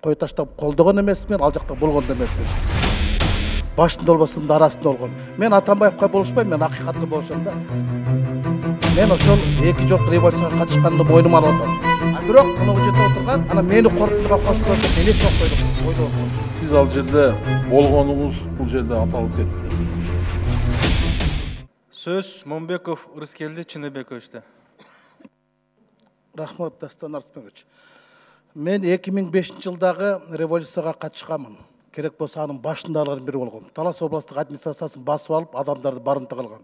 кой таштап колдогон эмесмин, ал жакта болгон да эмесмин. Башында болбосом да арасында болгон. Мен Атамбаевка болушпайм, мен акыйкатка болушам да. Мен ошол эки жолку революцияга катышканды мойнума алып атам. А бирок мына жерде отурган, ана мени коркутууга кошуп койсо, мен эч жок ойлоп атам. Сиз ал жерде болгонуңуз бул жерде аталып кетти. Сөз Момбеков Ырыскелди Чыныбековичте. Рахмат, Дастан Арсбекович. Мен 2005-жылдагы революцияга катышканмын. Керек болсо анын башындагылардын бири болгом. Талас областтык администрациясын басып алып, адамдарды барымта кылган.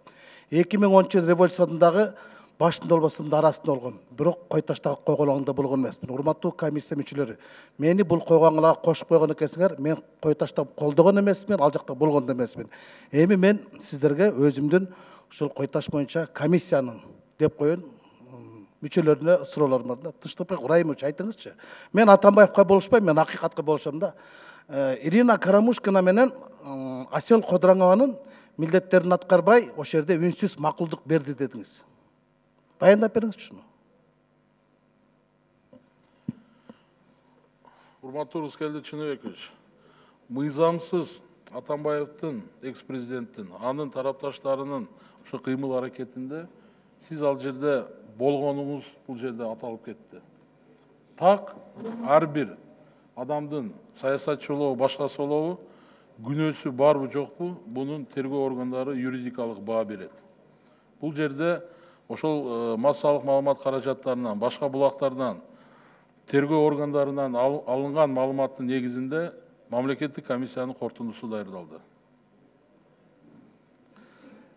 2010 революциядагы башында болбосом да арасында болгон. Бирок кой таштагы койгонуңда болгон эмесмин. Урматтуу комиссия мүчөлөрү, мени бул койгонго кошуп койгон экенсиңер, мен кой таштап колдогон эмесмин, ал жакта болгон да эмесмин. Эми мен сиздерге өзүмдүн ушул кой таш боюнча комиссиянын деп коюн мүчөлөрүнө суроолорум бар да. Тынчтыкбек Ыбрайымович, айтыңызчы. Мен Атамбаевка болушпайм, мен акыйкатка болушам да. Ирина Карамушкина менен Асел Кодыраңованын милдеттерин аткарбай, ошол жерде үнсүз макулдук берди дедиңиз. Баяндап бериңизчи ушуну. Урматтуу Ырыскелди Чыныбекович, мыйзамсыз Атамбаевдин, экс-президенттин, анын тарапташтарынын ошо кыймыл аракетинде сиз ал жерде болгонуңуз бул жерде аталып кетти. Так ар бир адамдын саясатчы болобу, башкасы болобу, күнөөсү барбы жокпу, бунун тергөө органдары юридикалык баа берет. Бул жерде ошол массалык маалымат каражаттарынан, башка булактардан, тергөө органдарынан алынган маалыматтын негизинде мамлекеттик комиссиянын корутундусу даярдалды.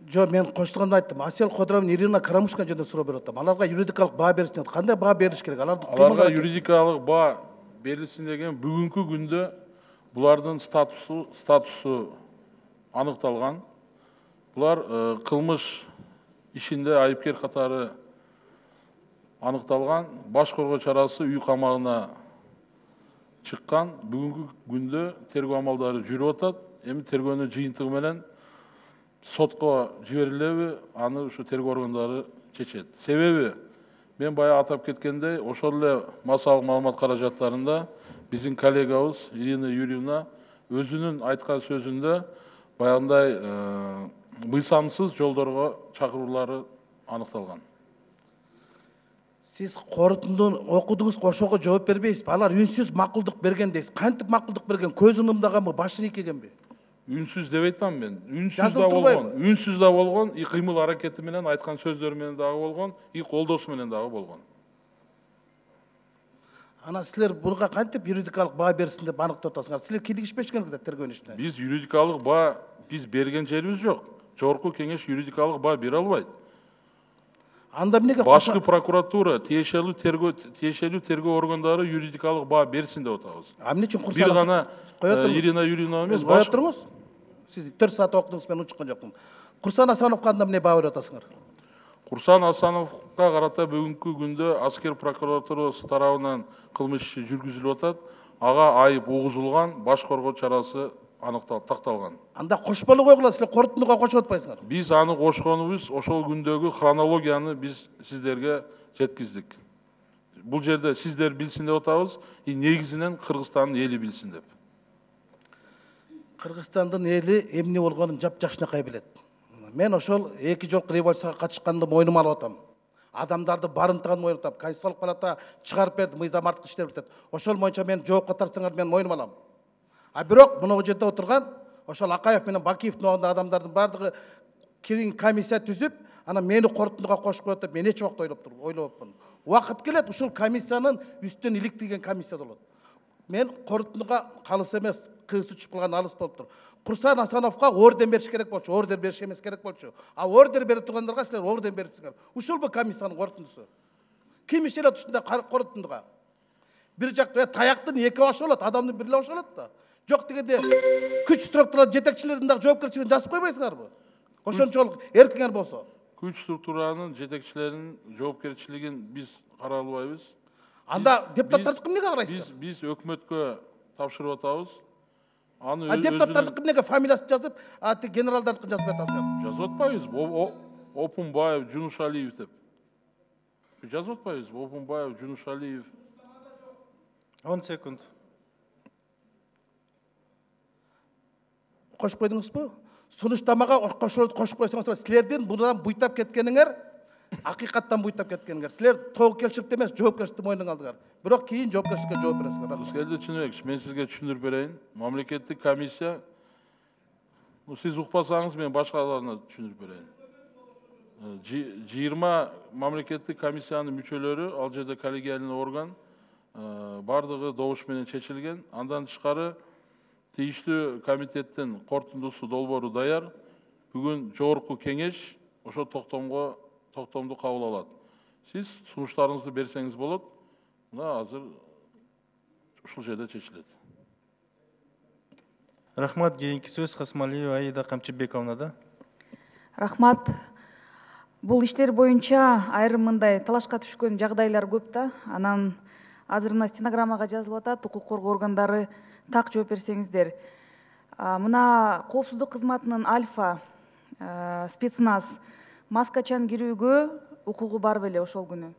Жо, мен коштуганда айттым. Асел Кодыраңова, Ирина Карамушкина жөнүндө суроо берип атам. Аларга юридикалык баа берилсин. Кандай баа бериш керек? Аларга юридикалык баа берилсин деген бүгүнкү күндө булардын статусу аныкталган. Булар кылмыш ишинде айыпкер катары аныкталган, баш коргоо чарасы үй камагына чыккан. Бүгүнкү күндө тергөө амалдары жүрүп атат. Эми тергөөнүн жыйынтыгы менен сотко жиберилеби, аны ушу тергөө органдары чечет. Себеби мен бая атап кеткендей, ошол эле массалык маалымат каражаттарында биздин коллегабыз Ирина Юрьевна өзүнүн айткан сөзүндө баягындай мыйзамсыз жолдорго чакыруулары аныкталган. Сиз корутундуну окудуңуз, ошого жооп бербейсизби? Алар үнсүз макулдук берген дейсиз. Кантип макулдук берген? Көзүн ымдаганбы, башын ийкегенби? Үнсүз деп айтам мен. Үнсүз да болгон. Үнсүз да болгон, и кыймыл аракети менен, айткан сөздөрү менен дагы болгон, и колдоосу менен дагы болгон. Ана силер буга кантип юридикалык баа берсин деп аныктап атасыңар? Силер кийлигишпешкенсиңер тергөө ишине. Биз юридикалык баа биз берген жерибиз жок. Жогорку кеңеш юридикалык баа бере албайт. Анда эмнеге башкы прокуратура, тиешелүү тергөө органдары юридикалык баа берсин деп атабыз. Эмне үчүн Бир гана Ирина Юрьевна эмес, коя туруңуз. Сиз 4 саат окудуңуз, мен унчуккан жокмун. Курсан Асановго анда эмне баа берип атасыңар? Курсан Асановго карата бүгүнкү күндө аскер прокуратурасы тарабынан кылмыш иши жүргүзүлүп атат. Ага айып угузулган, баш коргоо чарасы такталган. Анда кошполу койгула, силер корутундуга кошуп атпайсыңар. Биз аны кошконубуз ошол күндөгү хронологияны биз сиздерге жеткиздик. Бул жерде сиздер билсин деп атабыз, и негизинен Кыргызстандын эли билсин деп. Кыргызстандын эли эмне болгонун жапжашынакай билет. Мен ошол эки жолку революцияга катышканды мойнума алып атам. Адамдарды барымтаган мойнума алып атам. Конституциялык палата чыгарып берди, мыйзам арткы иштер битет. Ошол боюнча мен жоопко тартсаңар, мен мойнума алам. А бирок мына жерде отурган ошол Акаев менен Бакиевдин адамдардын бардыгы кийин комиссия түзүп, ана мени корутундуга кошуп коет деп мен эч убакта ойлоп. Убакыт келет, ушул комиссиянын үстүнөн иликтирген комиссия болот. Мен корутундуга калыс эмес, кыысы түшүп калган алыс болуптур. Курсан Асановго орден бериш керек болчу, орден бериш эмес керек болчу. А орден берип тургандарга силер орден берипсиңер. Ушул бу комиссиянын корутундусу. Ким ишелет ушундай корутундуга? Бир жакта таяктын эки башы болот, адамдын бир эле башы болот да. Жок дегенде күч структуралар жетекчилерин дагы жоопкерчилигин жазып койбойсуңарбы? Ошончолук эркиңер болсо. Күч структуранын жетекчилеринин жоопкерчилигин биз карай албайбыз. Анда депутаттарды эмнеге карайсыздар? Биз өкмөткө тапшырып атабыз. Аны депутаттарды эмнеге фамилиясын жазып, генералдарды жазып атасыңар? Жазып атпайбыз. Опунбаев, Жунушалиев деп. Жазып атпайбыз. Опунбаев, Жунушалиев. 10 секунд. қошып қойдыңызбы? Сұныштамаға қошып қойсаңыздар, сілерден бұдан бұйтап кеткеніңер, ақиқаттан бұйтап кеткеніңер. Сілер тауапкершілікті емес, жауапкершілікті мойныңа алдыңдар. Бірақ кейін жауапкершілікке жауап бересіңдер. Рыскелді Чыныбекович, мен сізге түсіндіріп берейін. Мемлекеттік комиссия, сіз ұқпасаңыз, мен başqalarına түсіндіріп берейін. 20 мемлекеттік комиссияның мүшелері, ал жерде коллегиальный орган, бардығы доғышменен шешілген. Андан тышқары тиішті комитеттің қорытындысы долбоору даяр. Бүгін жогорку кеңеш ошо токтомду кабыл алат. Сиз сунуштарыңызды берсеңиз болот. Мына азыр ушул жерде чечилет. Рахмат, кейінгі сөз Қасмалиева Аида Камчыбековнада. Рахмат. Бұл иштер боюнча айрымындай талашка түшкөн жагдайлар көп да. Анан азыр мына стенограммага жазылып атат, укук коргоо органдары так жооп берсеңиздер. Мына коопсуздук кызматынын Альфа спецназ маскачан кирүүгө укугу бар беле ошол күнү?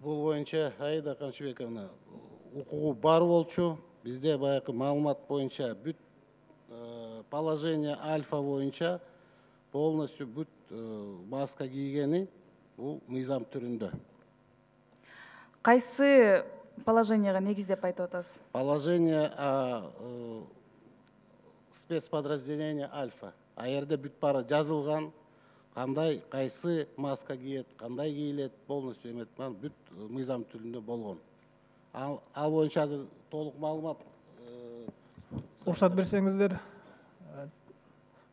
Бул боюнча Аида Камчыбековна укугу бар болчу. Бизде баягы маалымат боюнча бүт положение Альфа боюнча полностью бүт маска кийгени бул мыйзам түрүндө. Кайсы положенияга негиздеп айтып атасыз? Положение спецподразделение Альфа. А жерде бүт бары жазылган, кандай кайсы маска кийет, кандай кийилет, полностью эметман бүт мыйзам түрүндө болгон. Ал боюнча азыр толук маалымат уруксат берсеңиздер,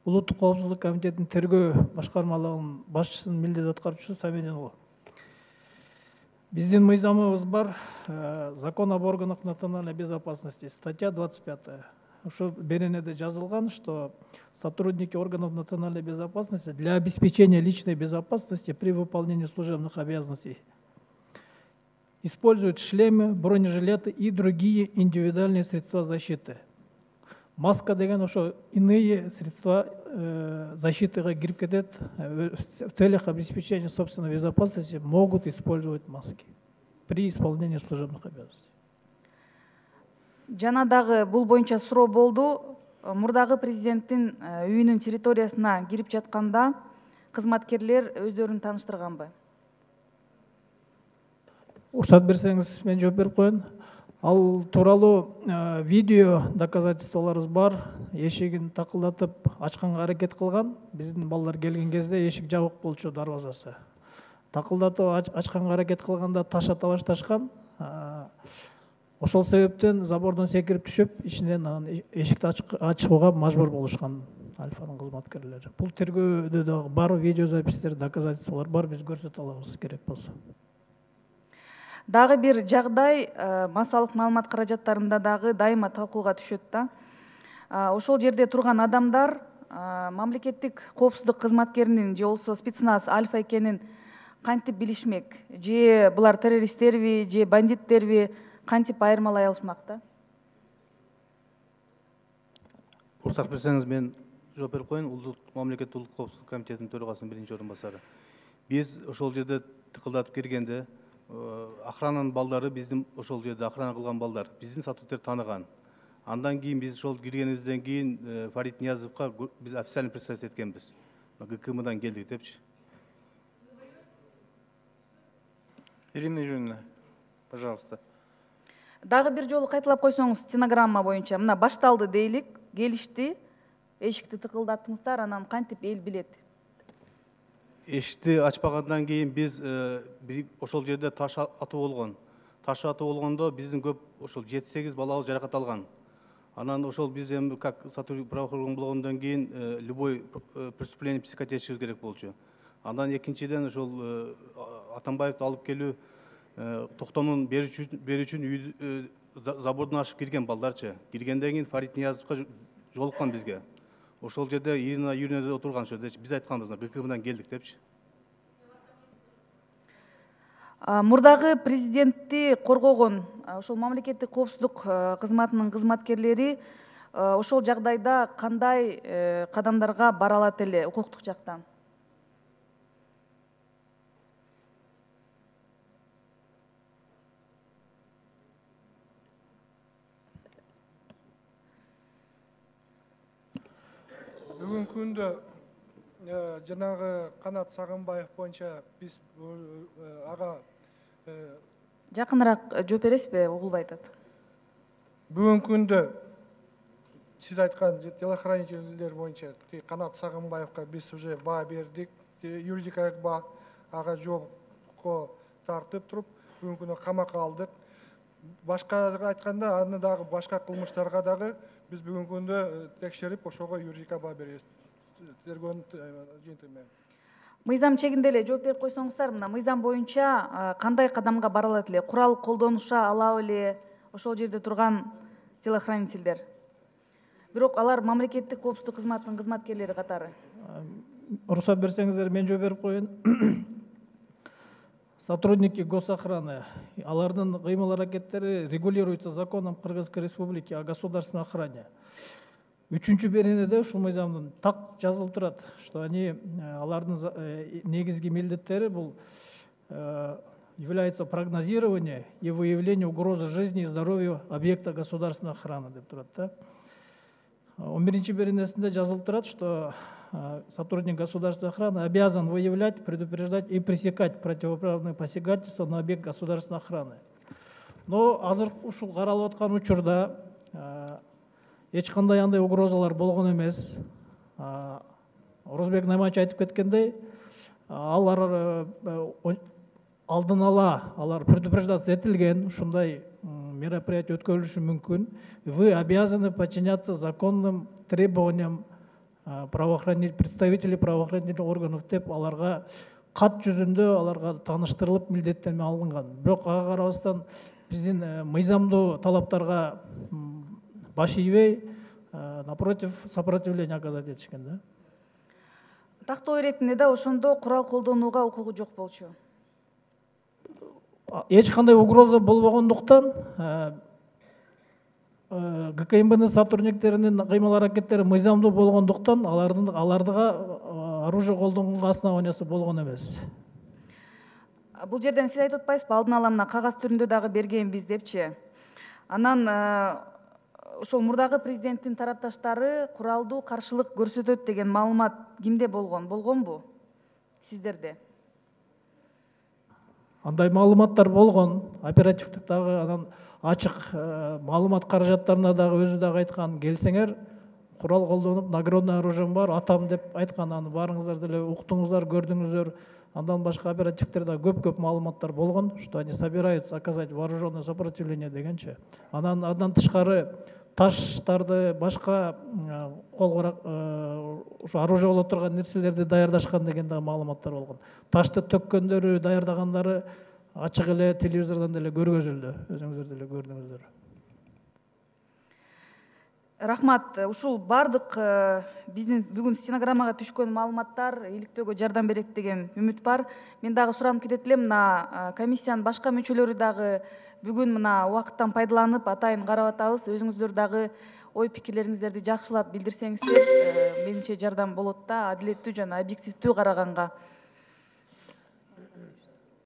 Улуттук коопсуздук комитетинин тергөө башкармалыгынын башчысынын милдет аткаруучусу Саменин. Биздин мыйзамыбыз бар, закон об органах национальной безопасности, статья 25. Ошо беренеде жазылган, что сотрудники органов национальной безопасности для обеспечения личной безопасности при выполнении служебных обязанностей используют шлемы, бронежилеты и другие индивидуальные средства защиты. Маска деген ошо иные средства защиты кирип кетет. В целях обеспечения собственной безопасности могут использовать маски при исполнении служебных обязанностей. Жана дагы бул боюнча суроо болду. Мурдагы президенттин үйүнүн территориясына кирип жатканда кызматкерлер өздөрүн тааныштырганбы? Уруксат берсеңиз, мен жооп берип коеюн. Ал тууралуу видео доказательстволорубуз бар. Эшигин такылдатып ачканга аракет кылган. Биздин балдар келген кезде эшик жабык болчу, дарбазасы. Такылдатып ачканга аракет кылганда таш ата башташкан. Ошол себептен забордон секирип түшүп, ичинен эшикти ачууга мажбур болушкан Альфанын кызматкерлери. Бул тергөөдө дагы бар видеозапистер, доказательстволор бар, биз көрсөтө алабыз керек болсо. Дагы бир жагдай массалык маалымат каражаттарында дагы дайыма талкууга түшөт да. Ошол жерде турган адамдар мамлекеттик коопсуздук кызматкеринин же болбосо спецназ Альфа экенин кантип билишмек? Же булар террористтерби, же бандиттерби кантип айырмалай алышмак да? Уруксат берсеңиз, мен жооп берип коеюн. Мамлекеттик улуттук коопсуздук комитетинин төрагасынын биринчи орун басары. Биз ошол жерде тыкылдатып киргенде охрананын балдары, биздин ошол жерде охрана кылган балдар, биздин статуттер таныган. Андан кийин биз ошол киргенибизден кийин Фарид Ниязовго биз официально представить эткенбиз. ГКМдан келдик депчи. Ирина Юрьевна, пожалуйста. Дагы бир жолу кайталап койсоңуз, стенограмма боюнча мына башталды дейлик, келишти, эшикти тыкылдаттыңыздар, анан кантип эл билет? Эшикти ачпагандан кийин биз ошол жерде таш атуу болгон. Таш атуу болгондо биздин көп ошол 7-8 балабыз жаракат алган. Анан ошол биз эми как сотрудник правоохранительных болгондон кийин любой преступление психотечибиз керек болчу. Андан экинчиден ошол Атамбаевди алып келүү токтомун берүү үчүн забордон ашып кирген балдарчы. Киргенден кийин Фарид Ниязовго жолуккан бизге. Ошол жерде Ирина Юрьевна отурган жерде биз айтканбыз, ГКМдан келдик депчи. Мурдагы президентти коргогон ошол мамлекеттик коопсуздук кызматынын кызматкерлери ошол жагдайда кандай кадамдарга бара алат эле укуктук жактан? бүгүнкү күндө жанагы Канат Сагынбаев боюнча биз ага Жакыныраак жооп бересизби? Угулбай атат. бүгүнкү күндө сиз айткан телохранительдер боюнча Канат Сагынбаевка биз уже баа бердик, юридикалык баа, ага жоопко тартып туруп бүгүнкү күндө камакка алдык. Башка айтканда аны дагы башка кылмыштарга дагы биз бүгүнкү күндө текшерип ошого юридика баа беребиз. Тергөөнүн жыйынтыгы менен. Мыйзам чегинде эле жооп берип койсоңуздар, мына мыйзам боюнча кандай кадамга бара алат эле? Курал колдонуша алабы эле ошол жерде турган телохранительдер? Бирок алар мамлекеттик коопсуздук кызматынын кызматкерлери катары. Уруксат берсеңиздер, мен жооп берип коеюн. Сотрудники госохраны, алардын кыймыл аракеттери регулируется законом Кыргызской Республики о государственной охране. Үчүнчү беренеде ушул мыйзамдын так жазылып турат, что они алардын негизги милдеттери бул является прогнозирование и выявление угрозы жизни и здоровью объекта государственной охраны деп турат да. 11-чи беренесинде жазылып турат, что сотрудник государственной охраны обязан выявлять, предупреждать и пресекать противоправные посягательства на объект государственной охраны. Но азыр ушул каралып аткан учурда эч кандай андай угрозалар болгон эмес. Орозбек Найманович айтып кеткендей, алар алдын ала алар предупреждаться этилген, ушундай мероприятие өткөрүлүшү мүмкүн. Вы обязаны подчиняться законным требованиям представителей правоохранительных органов деп аларга кат жүзүндө аларга тааныштырылып милдеттенме алынган. Бирок ага карабастан биздин мыйзамдуу талаптарга баш ийбей, напротив, сопротивление оказать этишкен да. Тактоо иретинде да ошондо курал колдонууга укугу жок болчу. Эч кандай угроза болбогондуктан ГКМБнын сотрудниктеринин кыймыл аракеттери мыйзамдуу болгондуктан алардыга оружие колдонгонго основаниясы болгон эмес. Бул жерден сиз айтып атпайсызбы, алдын ала мына кагаз түрүндө дагы бергенбиз депчи. Анан ошол мурдагы президенттин тарапташтары куралдуу каршылык көрсөтөт деген маалымат кимде болгон? Болгонбу? Сиздерде? Андай маалыматтар болгон, оперативдик дагы анан ачык маалымат каражаттарына дагы өзү дагы айткан, келсеңер курал колдонуп наградное оружием бар, атам деп айткан, аны баарыңыздар деле уктуңуздар, көрдүңүздөр. Андан башка оперативтерде көп маалыматтар болгон, что они собираются оказать вооруженное сопротивление дегенче. Андан тышкары таштарды, башка оружие боло турган нерселерди даярдашкан деген дагы маалыматтар болгон. Ташты төккөндөрү, даярдагандары ачык эле телевизордон деле көргөзүлдү, өзүңүздөр деле көрдүңүздөр. Рахмат. Ушул бардык биздин бүгүн стенограммага түшкөн маалыматтар иликтөөгө жардам берет деген үмүт бар. Мен дагы суранып кетет элем, мына комиссиянын башка мүчөлөрү дагы бүгүн мына убакыттан пайдаланып атайын карап атабыз. Өзүңүздөр дагы ой пикирлериңиздерди жакшылап билдирсеңиздер, менимче жардам болот да, адилеттүү жана объективдүү караганга.